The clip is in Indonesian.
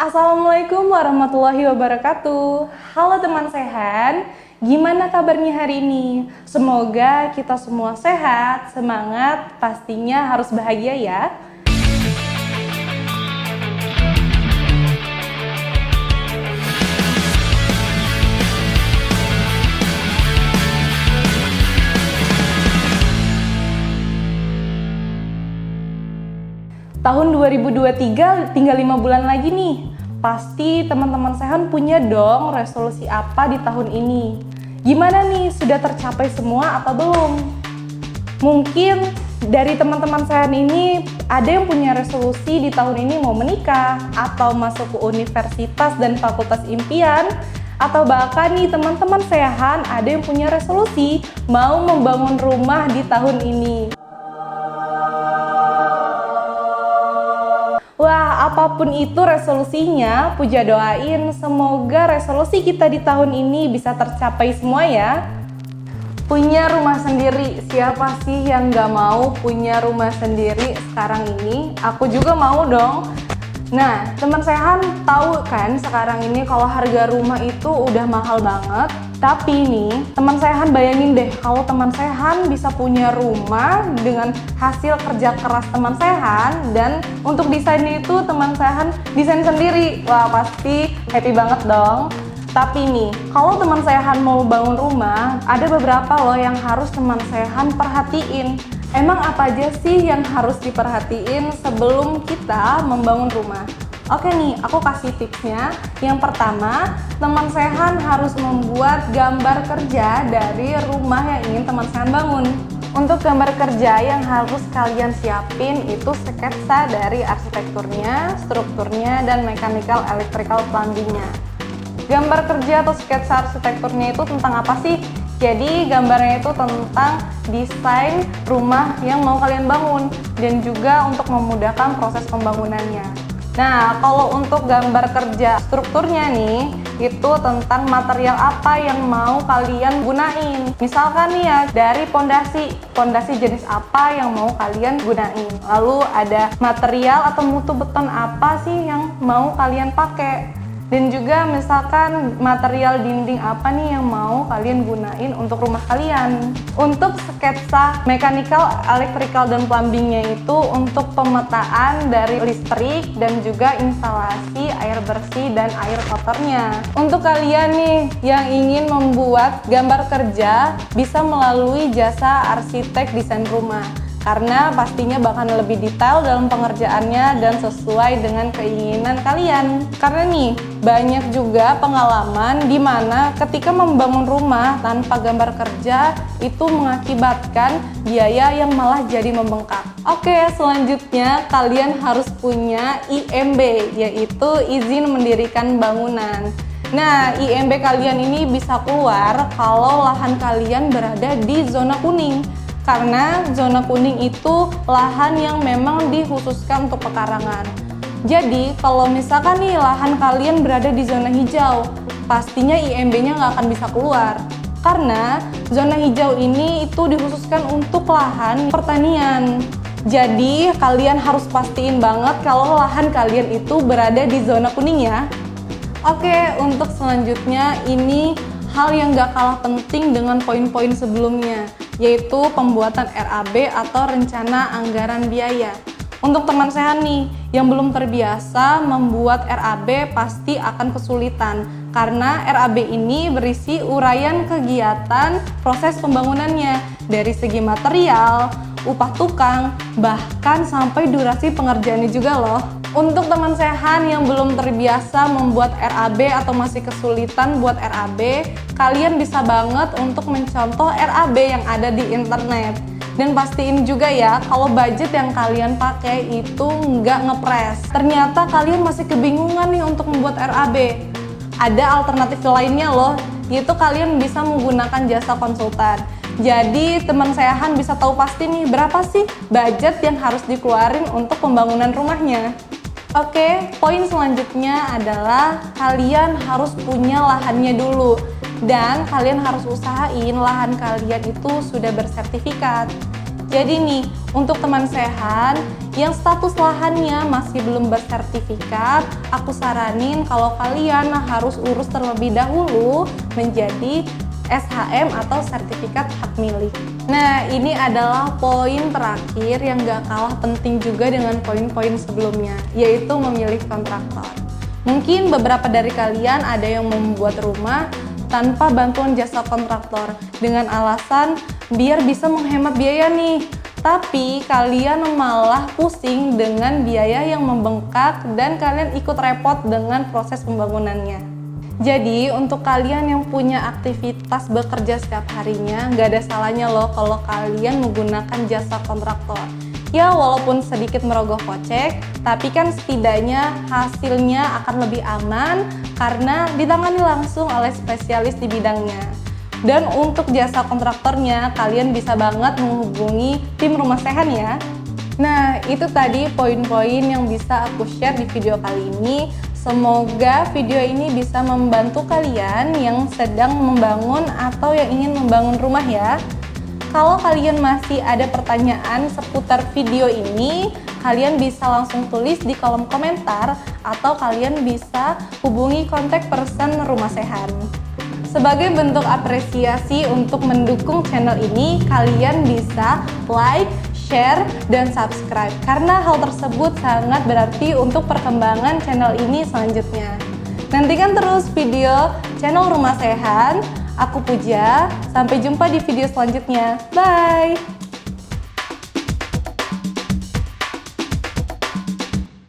Assalamualaikum warahmatullahi wabarakatuh. Halo teman sehat, gimana kabarnya hari ini? Semoga kita semua sehat, semangat, pastinya harus bahagia ya. Tahun 2023 tinggal 5 bulan lagi nih. Pasti teman-teman sehat punya dong resolusi apa di tahun ini. Gimana nih, sudah tercapai semua atau belum? Mungkin dari teman-teman sehat ini ada yang punya resolusi di tahun ini mau menikah, atau masuk ke universitas dan fakultas impian, atau bahkan nih teman-teman sehat ada yang punya resolusi mau membangun rumah di tahun ini. Wah, apapun itu resolusinya, Puja doain semoga resolusi kita di tahun ini bisa tercapai semua ya. Punya rumah sendiri, siapa sih yang gak mau punya rumah sendiri sekarang ini? Aku juga mau dong. Nah, teman sehat tahu kan sekarang ini kalau harga rumah itu udah mahal banget. Tapi nih, teman sehat bayangin deh kalau teman sehat bisa punya rumah dengan hasil kerja keras teman sehat, dan untuk desainnya itu teman sehat desain sendiri. Wah, pasti happy banget dong. Tapi nih, kalau teman sehat mau bangun rumah, ada beberapa loh yang harus teman sehat perhatiin. Emang apa aja sih yang harus diperhatiin sebelum kita membangun rumah? Oke nih, aku kasih tipsnya. Yang pertama, teman sehat harus membuat gambar kerja dari rumah yang ingin teman sehat bangun. Untuk gambar kerja yang harus kalian siapin itu sketsa dari arsitekturnya, strukturnya, dan mechanical electrical plumbingnya. Gambar kerja atau sketsa arsitekturnya itu tentang apa sih? Jadi gambarnya itu tentang desain rumah yang mau kalian bangun dan juga untuk memudahkan proses pembangunannya. Nah, kalau untuk gambar kerja strukturnya nih, itu tentang material apa yang mau kalian gunain. Misalkan nih ya, dari pondasi jenis apa yang mau kalian gunain. Lalu ada material atau mutu beton apa sih yang mau kalian pakai. Dan juga misalkan material dinding apa nih yang mau kalian gunain untuk rumah kalian. Untuk sketsa mechanical, electrical, dan plumbingnya itu untuk pemetaan dari listrik dan juga instalasi air bersih dan air kotornya. Untuk kalian nih yang ingin membuat gambar kerja bisa melalui jasa arsitek desain rumah, karena pastinya bakal lebih detail dalam pengerjaannya dan sesuai dengan keinginan kalian. Karena nih, banyak juga pengalaman di mana ketika membangun rumah tanpa gambar kerja itu mengakibatkan biaya yang malah jadi membengkak. Oke, selanjutnya kalian harus punya IMB, yaitu izin mendirikan bangunan. Nah, IMB kalian ini bisa keluar kalau lahan kalian berada di zona kuning. Karena zona kuning itu lahan yang memang dikhususkan untuk pekarangan. Jadi kalau misalkan nih lahan kalian berada di zona hijau, pastinya IMB-nya nggak akan bisa keluar. Karena zona hijau ini itu dikhususkan untuk lahan pertanian. Jadi kalian harus pastiin banget kalau lahan kalian itu berada di zona kuning ya. Oke, untuk selanjutnya ini hal yang gak kalah penting dengan poin-poin sebelumnya, yaitu pembuatan RAB atau rencana anggaran biaya. Untuk teman sehat nih yang belum terbiasa membuat RAB pasti akan kesulitan, karena RAB ini berisi uraian kegiatan proses pembangunannya dari segi material, upah tukang, bahkan sampai durasi pengerjaannya juga loh. Untuk teman sehat yang belum terbiasa membuat RAB atau masih kesulitan buat RAB, kalian bisa banget untuk mencontoh RAB yang ada di internet. Dan pastiin juga ya kalau budget yang kalian pakai itu nggak ngepres. Ternyata kalian masih kebingungan nih untuk membuat RAB. Ada alternatif lainnya loh, yaitu kalian bisa menggunakan jasa konsultan. Jadi teman sehat bisa tahu pasti nih berapa sih budget yang harus dikeluarin untuk pembangunan rumahnya. Oke, poin selanjutnya adalah kalian harus punya lahannya dulu. Dan kalian harus usahain lahan kalian itu sudah bersertifikat. Jadi nih, untuk teman sehan yang status lahannya masih belum bersertifikat, aku saranin kalau kalian harus urus terlebih dahulu menjadi SHM atau sertifikat hak milik. Nah, ini adalah poin terakhir yang gak kalah penting juga dengan poin-poin sebelumnya, yaitu memilih kontraktor. Mungkin beberapa dari kalian ada yang membuat rumah tanpa bantuan jasa kontraktor dengan alasan biar bisa menghemat biaya nih. Tapi kalian malah pusing dengan biaya yang membengkak dan kalian ikut repot dengan proses pembangunannya. Jadi untuk kalian yang punya aktivitas bekerja setiap harinya, gak ada salahnya loh kalau kalian menggunakan jasa kontraktor. Ya walaupun sedikit merogoh kocek, tapi kan setidaknya hasilnya akan lebih aman karena ditangani langsung oleh spesialis di bidangnya. Dan untuk jasa kontraktornya, kalian bisa banget menghubungi tim Rumah Sehan ya. Nah, itu tadi poin-poin yang bisa aku share di video kali ini. Semoga video ini bisa membantu kalian yang sedang membangun atau yang ingin membangun rumah ya. Kalau kalian masih ada pertanyaan seputar video ini, kalian bisa langsung tulis di kolom komentar atau kalian bisa hubungi kontak person Rumah Sehan. Sebagai bentuk apresiasi untuk mendukung channel ini, kalian bisa like, share, dan subscribe karena hal tersebut sangat berarti untuk perkembangan channel ini selanjutnya. Nantikan terus video channel Rumah Sehan. Aku Puja, sampai jumpa di video selanjutnya. Bye!